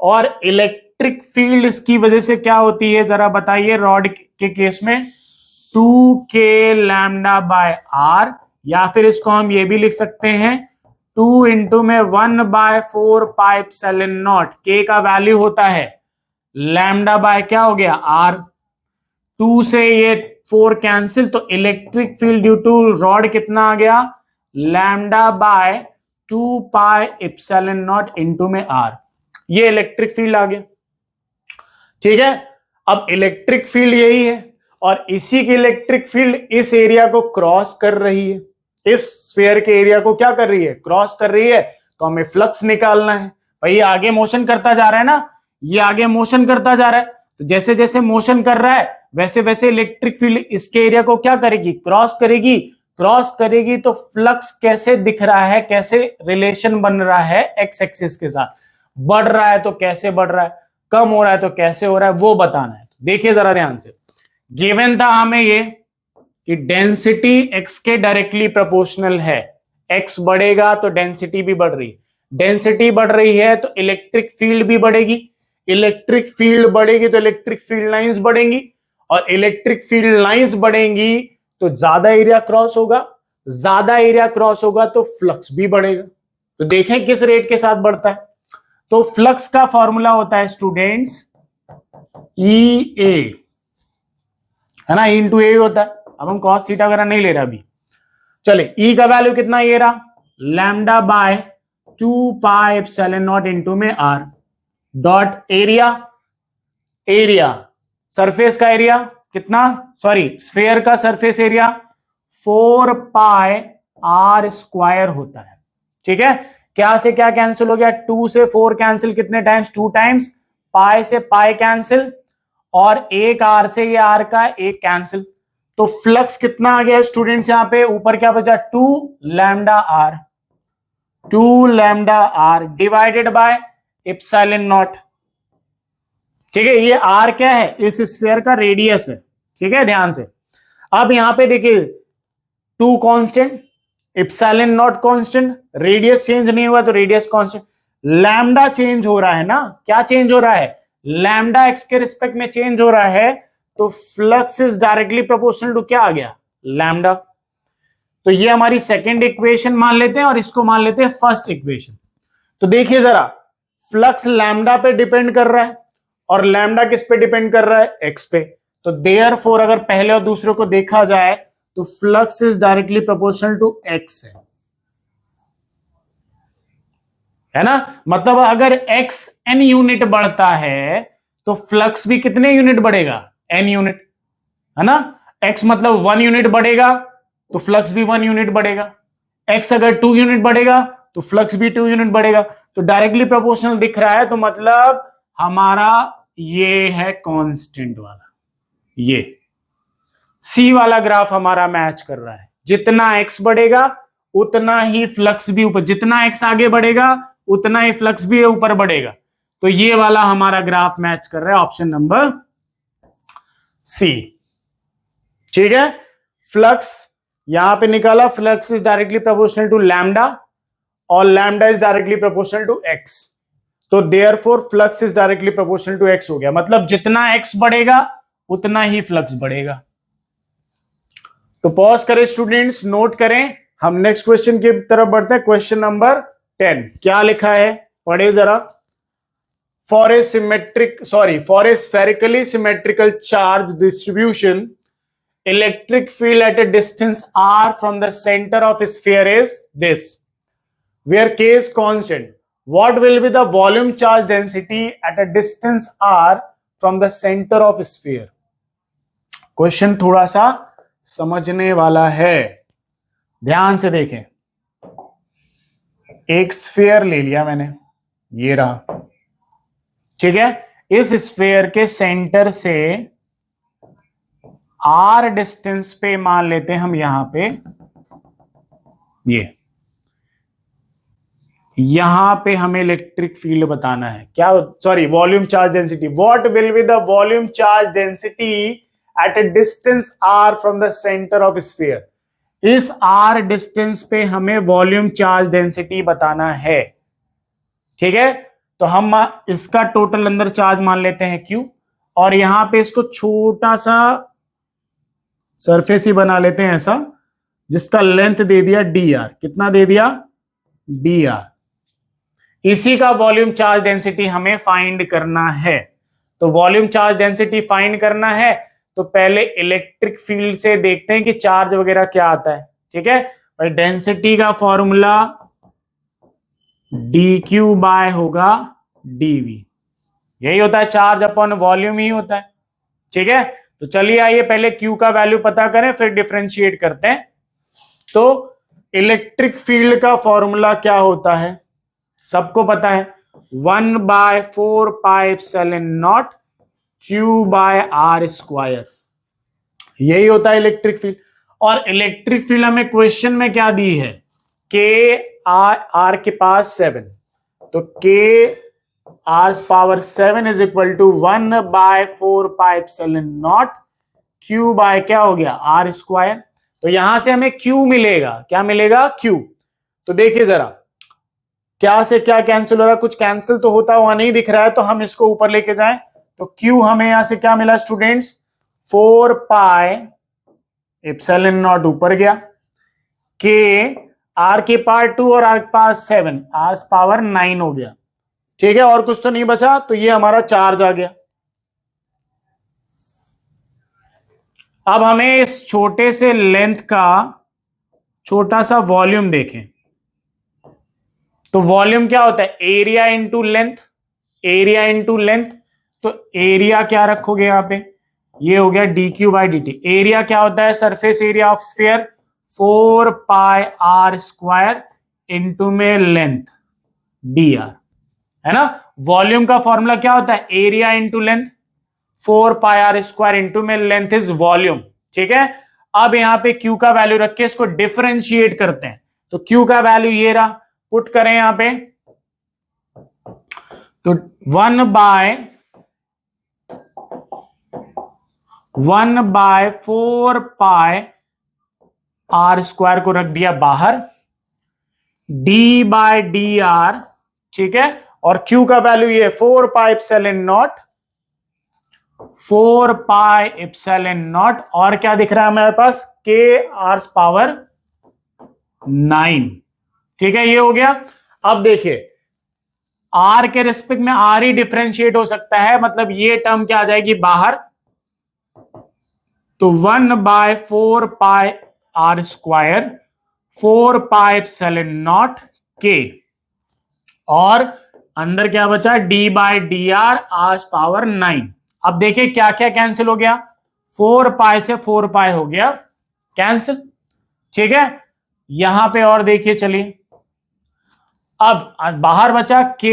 [SPEAKER 1] और इलेक्ट्रिक फील्ड इसकी वजह से क्या होती है जरा बताइए, रॉड के केस में 2k लैम्डा बाय आर, या फिर इसको हम ये भी लिख सकते हैं 2 इंटू में 1/4 पाई एप्सिलॉन नॉट। k का वैल्यू होता है लैम्डा बाय क्या हो गया आर, 2 से ये 4 कैंसिल, तो electric field due to rod कितना आ गया, lambda by 2 pi epsilon not into में आर। ये इलेक्ट्रिक फील्ड आ गया, ठीक है। अब इलेक्ट्रिक फील्ड यही है और इसी की इलेक्ट्रिक फील्ड इस एरिया को क्रॉस कर रही है, इस स्फीयर के एरिया को क्या कर रही है, क्रॉस कर रही है। तो हमें फ्लक्स निकालना है भाई, ये आगे मोशन करता जा रहा है ना, ये आगे मोशन करता जा रहा है, तो जैसे जैसे मोशन कर रहा है वैसे वैसे इलेक्ट्रिक फील्ड इसके एरिया को क्या करेगी, क्रॉस करेगी। क्रॉस करेगी तो फ्लक्स कैसे दिख रहा है, कैसे रिलेशन बन रहा है एक्स एक्सिस के साथ, बढ़ रहा है तो कैसे बढ़ रहा है, कम हो रहा है तो कैसे हो रहा है, वो बताना है। देखिए जरा ध्यान से, गिवन था हमें ये कि डेंसिटी एक्स के डायरेक्टली प्रोपोर्शनल है, एक्स बढ़ेगा तो डेंसिटी भी बढ़ रही है, डेंसिटी बढ़ रही है तो इलेक्ट्रिक फील्ड भी बढ़ेगी, इलेक्ट्रिक फील्ड बढ़ेगी तो इलेक्ट्रिक फील्ड लाइंस बढ़ेंगी और इलेक्ट्रिक फील्ड लाइंस बढ़ेंगी तो ज्यादा एरिया क्रॉस होगा, ज्यादा एरिया क्रॉस होगा तो फ्लक्स भी बढ़ेगा। तो देखें किस रेट के साथ बढ़ता है। तो फ्लक्स का फॉर्मूला होता है स्टूडेंट्स ई ए, है ना, ई इंटू ए होता है। अब हम कॉस थीटा वगैरह नहीं ले रहे अभी। चले, ई का वैल्यू कितना ये रहा, lambda by 2 pi epsilon not into में R dot area, area surface का एरिया कितना, सॉरी स्फीयर का surface area 4 pi R square होता है, ठीक है। क्या से क्या कैंसिल हो गया, 2 से 4 कैंसिल कितने टाइम्स, 2 टाइम्स, पाई से पाई कैंसिल और एक आर से ये आर का एक कैंसिल। तो फ्लक्स कितना आ गया स्टूडेंट्स, यहां पे ऊपर क्या बचा, 2 lambda r, 2 lambda r divided by epsilon not, ठीक है। ये आर क्या है, इस स्फीयर का रेडियस है, ठीक है, ध्यान से। अब यहां पे देखिए 2 constant, epsilon not constant, radius change नहीं हुआ तो रेडियस कांस्टेंट, लैम्डा चेंज हो रहा है ना, क्या चेंज हो रहा है, लैम्डा एक्स के रिस्पेक्ट में चेंज हो रहा है, तो flux is directly proportional to क्या आ गया, लैम्डा। तो ये हमारी सेकंड इक्वेशन मान लेते हैं और इसको मान लेते हैं फर्स्ट इक्वेशन। तो देखिए जरा, फ्लक्स लैम्डा पे डिपेंड कर रहा है और लैम्डा किस पे डिपेंड कर रहा है, एक्स पे। तो देयरफॉर अगर पहले और दूसरे को देखा जाए तो flux is directly proportional to x है ना। मतलब अगर एक्स एन यूनिट बढ़ता है तो फ्लक्स भी कितने यूनिट बढ़ेगा, एन यूनिट, है ना। एक्स मतलब 1 यूनिट बढ़ेगा तो फ्लक्स भी 1 यूनिट बढ़ेगा। एक्स अगर 2 यूनिट बढ़ेगा तो फ्लक्स भी 2 यूनिट बढ़ेगा। तो डायरेक्टली प्रोपोर्शनल दिख रहा है, तो मतलब हमारा ये है कांस्टेंट वाला, ये सी वाला ग्राफ हमारा मैच कर रहा है। जितना एक्स बढ़ेगा उतना ही फ्लक्स भी ऊपर, जितना एक्स आगे बढ़ेगा उतना ही फ्लक्स भी ऊपर बढ़ेगा। तो ये वाला हमारा ग्राफ मैच कर रहा है, ऑप्शन नंबर सी। ठीक है, फ्लक्स यहां पे निकाला, flux is directly proportional to lambda और lambda is directly proportional to X. तो therefore flux is directly proportional to X हो गया। मतलब जितना एक्स बढ़ेगा उतना ही फ्लक्स बढ़ेगा। तो पॉज करें स्टूडेंट्स, नोट करें, हम नेक्स्ट क्वेश्चन की तरफ बढ़ते हैं। क्वेश्चन नंबर 10 क्या लिखा है, पढ़े जरा। For a spherically symmetrical charge distribution, electric field at a distance r from the center of a sphere is this, where k is constant. What will be the volume charge density at a distance r from the center of a sphere? Question थोड़ा सा समझने वाला है, ध्यान से देखें। एक sphere ले लिया मैंने, ये रहा, ठीक है। इस स्फीयर के सेंटर से आर डिस्टेंस पे मान लेते हैं हम यहां पे, ये यहां पे हमें इलेक्ट्रिक फील्ड बताना है, क्या, sorry, volume charge density. What will be the volume charge density at a distance r from the centre of sphere. इस आर डिस्टेंस पे हमें वॉल्यूम चार्ज डेंसिटी बताना है, ठीक है। तो हम इसका टोटल अंदर चार्ज मान लेते हैं Q, और यहां पे इसको छोटा सा सरफेस ही बना लेते हैं ऐसा, जिसका लेंथ दे दिया dr। कितना दे दिया, dr। इसी का वॉल्यूम चार्ज डेंसिटी हमें फाइंड करना है। तो वॉल्यूम चार्ज डेंसिटी फाइंड करना है तो पहले इलेक्ट्रिक फील्ड से देखते हैं कि चार्ज वगैरह क्या आता है, ठीक है। भाई डेंसिटी का फॉर्मूला dq बाय होगा dv, यही होता है, चार्ज अपॉन वॉल्यूम ही होता है, ठीक है। तो चलिए आइए पहले q का वैल्यू पता करें, फिर डिफरेंशिएट करते हैं। तो इलेक्ट्रिक फील्ड का फॉर्मूला क्या होता है, सबको पता है, 1/4πε0 q बाय आर स्क्वायर, यही होता है इलेक्ट्रिक फील्ड। और इलेक्ट्रिक फील्ड हमें क्वेश्चन में क्या दी है, k आर के पास 7, तो k r power 7 is equal to 1/4πε0 q by क्या हो गया, आर स्क्वायर। तो यहां से हमें q मिलेगा, क्या मिलेगा, q। तो देखिए जरा, क्या से क्या कैंसिल हो रहा है, कुछ कैंसिल तो होता हुआ नहीं दिख रहा है, तो हम इसको ऊपर लेके जाएं तो q हमें यहां से क्या मिला स्टूडेंट्स, 4πε0 ऊपर गया, k r के पावर 2 और r के पावर 7, r पावर 9 हो गया, ठीक है। और कुछ तो नहीं बचा, तो ये हमारा चार्ज आ गया। अब हमें इस छोटे से लेंथ का छोटा सा वॉल्यूम देखें, तो वॉल्यूम क्या होता है, area into length, area into length. तो एरिया क्या रखोगे यहां पे, ये हो गया dq बाई dt। एरिया क्या होता है, surface area of sphere 4πr² into में लेंथ dr, है ना। वॉल्यूम का फॉर्मूला क्या होता है, area into length, 4πr² into में लेंथ इज वॉल्यूम, ठीक है। अब यहां पे q का वैल्यू रख के इसको डिफरेंशिएट करते हैं। तो q का वैल्यू ये रहा, पुट करें यहां पे, तो 1/4πr² को रख दिया बाहर, d बाय डी आर, ठीक है। और q का वैल्यू ये 4πε0, 4πε0, और क्या दिख रहा है हमारे पास, k r पावर 9, ठीक है, ये हो गया। अब देखिए आर के रिस्पेक्ट में आर ही डिफरेंशिएट हो सकता है, मतलब ये टर्म क्या आ जाएगी बाहर, तो 1/4πr², 4πε0 k, और अंदर क्या बचा, d/dr r⁻⁹। अब देखिए क्या क्या कैंसिल हो गया, 4π से 4π हो गया कैंसिल, ठीक है। यहां पे और देखिए चलिए, अब बाहर बचा k,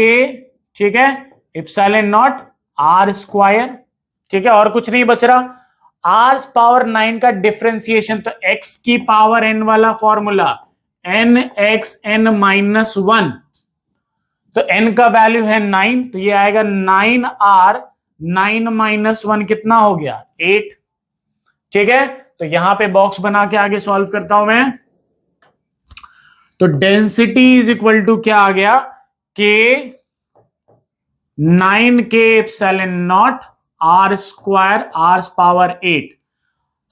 [SPEAKER 1] ठीक है, ε0 r², ठीक है, और कुछ नहीं बच रहा। r⁻⁹ का डिफरेंशिएशन, तो x की पावर n वाला फॉर्मूला nxn-1, तो n का वैल्यू है 9, तो ये आएगा 9r, 9 - 1 कितना हो गया 8, ठीक है। तो यहां पे बॉक्स बना के आगे सॉल्व करता हूं मैं, तो डेंसिटी इज इक्वल टू क्या आ गया, k 9k ε0 r²r⁸।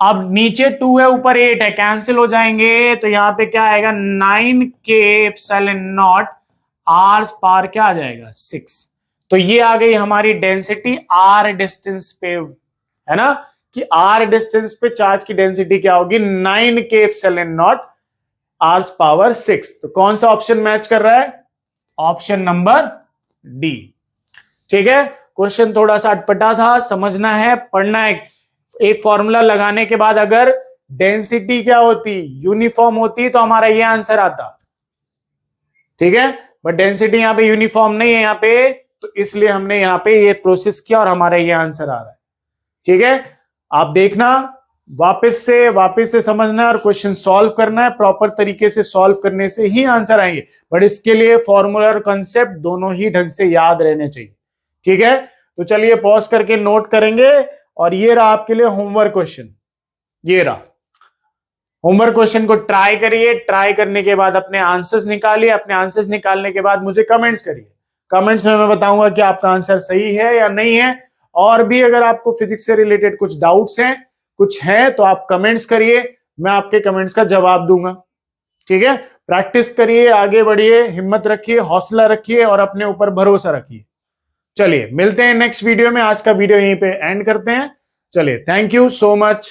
[SPEAKER 1] अब नीचे 2 है, ऊपर 8 है, कैंसिल हो जाएंगे, तो यहां पे क्या आएगा 9k ε0 r² क्या आ जाएगा 6। तो ये आ गई हमारी डेंसिटी r डिस्टेंस पे, है ना, कि r डिस्टेंस पे चार्ज की डेंसिटी क्या होगी 9k ε0 r⁻⁶। तो कौन सा ऑप्शन मैच कर रहा है, ऑप्शन नंबर डी, ठीक है। क्वेश्चन थोड़ा सा अटपटा था, समझना है, पढ़ना है। एक फॉर्मूला लगाने के बाद अगर डेंसिटी क्या होती, यूनिफॉर्म होती, तो हमारा ये आंसर आता, ठीक है। बट डेंसिटी यहां पे यूनिफॉर्म नहीं है यहाँ पे, तो इसलिए हमने यहाँ पे ये प्रोसेस किया और हमारा ये आंसर आ रहा है, ठीक है। आप देखना, वापस से समझना है और क्वेश्चन सॉल्व करना है, प्रॉपर तरीके से सॉल्व करने से ही आंसर आएंगे, बट इसके लिए फॉर्मूला और कॉन्सेप्ट दोनों ही ढंग से याद रहने चाहिए, ठीक है। तो चलिए पॉज करके नोट करेंगे, और ये रहा आपके लिए होमवर्क क्वेश्चन, ये रहा होमवर्क क्वेश्चन को ट्राई करिए, ट्राई करने के बाद अपने आंसर्स निकालिए, अपने आंसर्स निकालने के बाद मुझे कमेंट्स करिए, कमेंट्स में मैं बताऊंगा कि आपका आंसर सही है या नहीं है। और भी अगर आपको फिजिक्स से रिलेटेड कुछ डाउट्स हैं, कुछ है, तो आप कमेंट्स करिए, मैं आपके कमेंट्स का जवाब दूंगा, ठीक है। प्रैक्टिस करिए, आगे बढ़िए, हिम्मत रखिए, हौसला रखिए और अपने ऊपर भरोसा रखिए। चलिए मिलते हैं नेक्स्ट वीडियो में, आज का वीडियो यहीं पे एंड करते हैं। चलिए, थैंक यू सो मच।